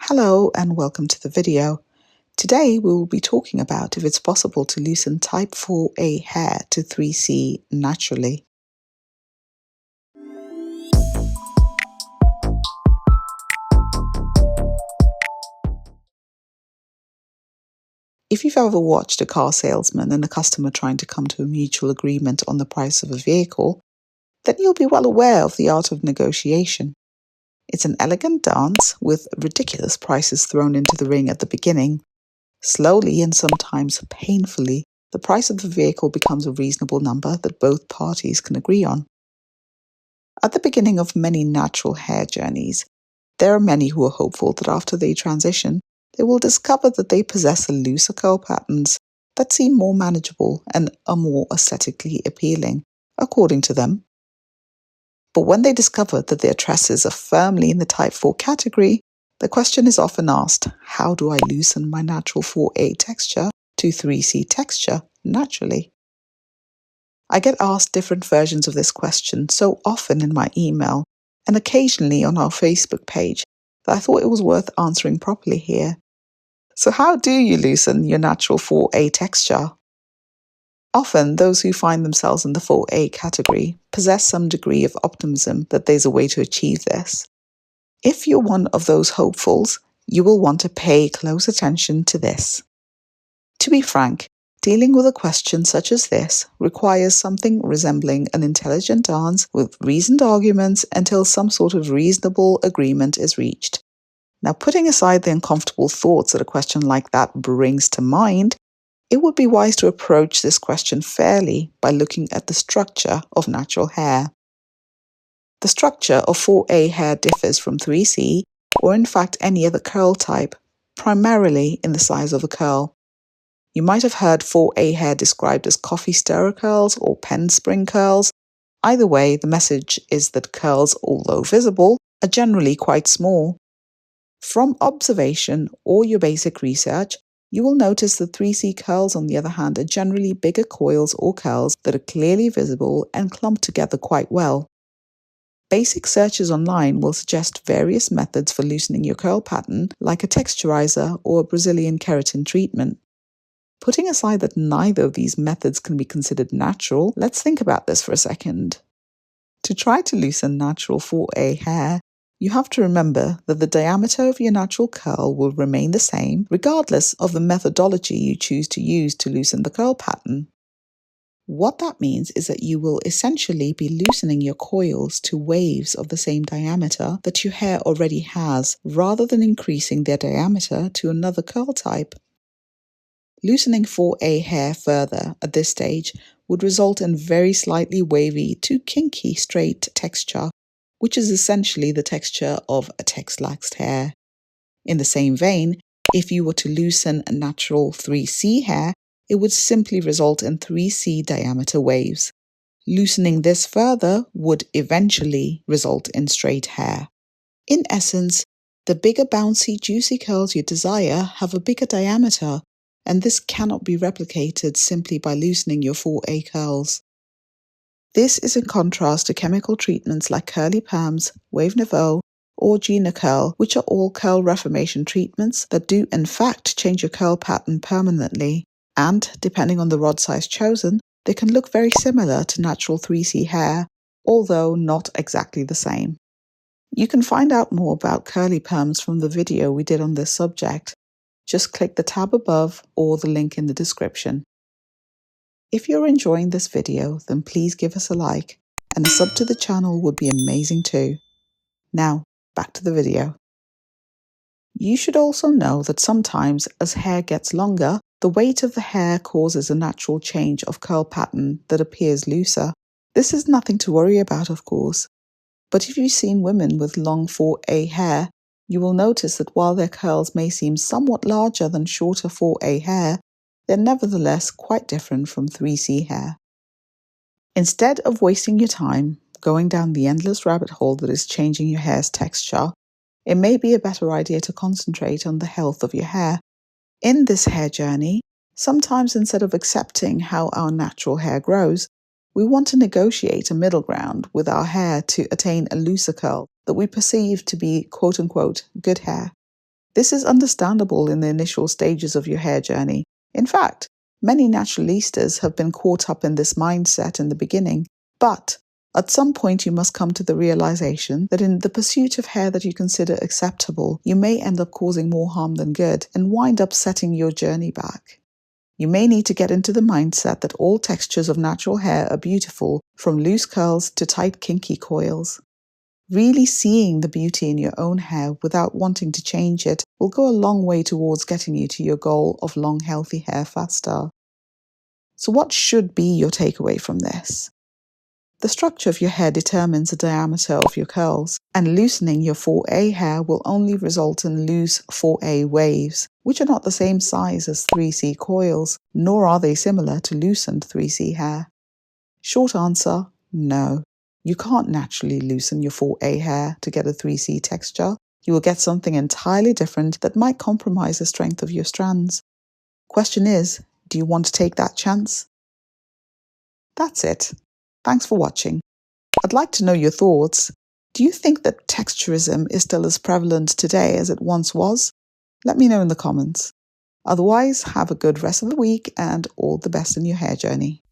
Hello and welcome to the video. Today we will be talking about if it's possible to loosen type 4A hair to 3C naturally. If you've ever watched a car salesman and a customer trying to come to a mutual agreement on the price of a vehicle, then you'll be well aware of the art of negotiation. It's an elegant dance with ridiculous prices thrown into the ring at the beginning. Slowly and sometimes painfully, the price of the vehicle becomes a reasonable number that both parties can agree on. At the beginning of many natural hair journeys, there are many who are hopeful that after they transition, they will discover that they possess looser curl patterns that seem more manageable and are more aesthetically appealing, according to them. But when they discover that their tresses are firmly in the type 4 category, the question is often asked, how do I loosen my natural 4A texture to 3C texture naturally? I get asked different versions of this question so often in my email and occasionally on our Facebook page that I thought it was worth answering properly here. So how do you loosen your natural 4A texture? Often, those who find themselves in the 4A category possess some degree of optimism that there's a way to achieve this. If you're one of those hopefuls, you will want to pay close attention to this. To be frank, dealing with a question such as this requires something resembling an intelligent dance with reasoned arguments until some sort of reasonable agreement is reached. Now, putting aside the uncomfortable thoughts that a question like that brings to mind, it would be wise to approach this question fairly by looking at the structure of natural hair. The structure of 4A hair differs from 3C, or in fact any other curl type, primarily in the size of a curl. You might have heard 4A hair described as coffee stirrer curls or pen spring curls. Either way, the message is that curls, although visible, are generally quite small. From observation or your basic research, you will notice that 3C curls, on the other hand, are generally bigger coils or curls that are clearly visible and clump together quite well. Basic searches online will suggest various methods for loosening your curl pattern, like a texturizer or a Brazilian keratin treatment. Putting aside that neither of these methods can be considered natural, let's think about this for a second. To try to loosen natural 4A hair, you have to remember that the diameter of your natural curl will remain the same regardless of the methodology you choose to use to loosen the curl pattern. What that means is that you will essentially be loosening your coils to waves of the same diameter that your hair already has, rather than increasing their diameter to another curl type. Loosening 4A hair further at this stage would result in very slightly wavy to kinky straight texture, which is essentially the texture of a Texlaxed hair. In the same vein, if you were to loosen a natural 3C hair, it would simply result in 3C diameter waves. Loosening this further would eventually result in straight hair. In essence, the bigger bouncy juicy curls you desire have a bigger diameter, and this cannot be replicated simply by loosening your 4A curls. This is in contrast to chemical treatments like curly perms, Wave Nouveau, or Gina Curl, which are all curl reformation treatments that do in fact change your curl pattern permanently, and depending on the rod size chosen, they can look very similar to natural 3C hair, although not exactly the same. You can find out more about curly perms from the video we did on this subject. Just click the tab above or the link in the description. If you're enjoying this video, then please give us a like, and a sub to the channel would be amazing too. Now, back to the video. You should also know that sometimes as hair gets longer, the weight of the hair causes a natural change of curl pattern that appears looser. This is nothing to worry about, of course, but if you've seen women with long 4A hair, you will notice that while their curls may seem somewhat larger than shorter 4A hair, they're nevertheless quite different from 3C hair. Instead of wasting your time going down the endless rabbit hole that is changing your hair's texture, it may be a better idea to concentrate on the health of your hair. In this hair journey, sometimes instead of accepting how our natural hair grows, we want to negotiate a middle ground with our hair to attain a looser curl that we perceive to be quote-unquote good hair. This is understandable in the initial stages of your hair journey. In fact, many naturalistas have been caught up in this mindset in the beginning, but at some point you must come to the realization that in the pursuit of hair that you consider acceptable, you may end up causing more harm than good and wind up setting your journey back. You may need to get into the mindset that all textures of natural hair are beautiful, from loose curls to tight kinky coils. Really seeing the beauty in your own hair without wanting to change it will go a long way towards getting you to your goal of long, healthy hair faster. So what should be your takeaway from this? The structure of your hair determines the diameter of your curls, and loosening your 4A hair will only result in loose 4A waves, which are not the same size as 3C coils, nor are they similar to loosened 3C hair. Short answer, no. You can't naturally loosen your 4A hair to get a 3C texture. You will get something entirely different that might compromise the strength of your strands. Question is, do you want to take that chance? That's it. Thanks for watching. I'd like to know your thoughts. Do you think that texturism is still as prevalent today as it once was? Let me know in the comments. Otherwise, have a good rest of the week and all the best in your hair journey.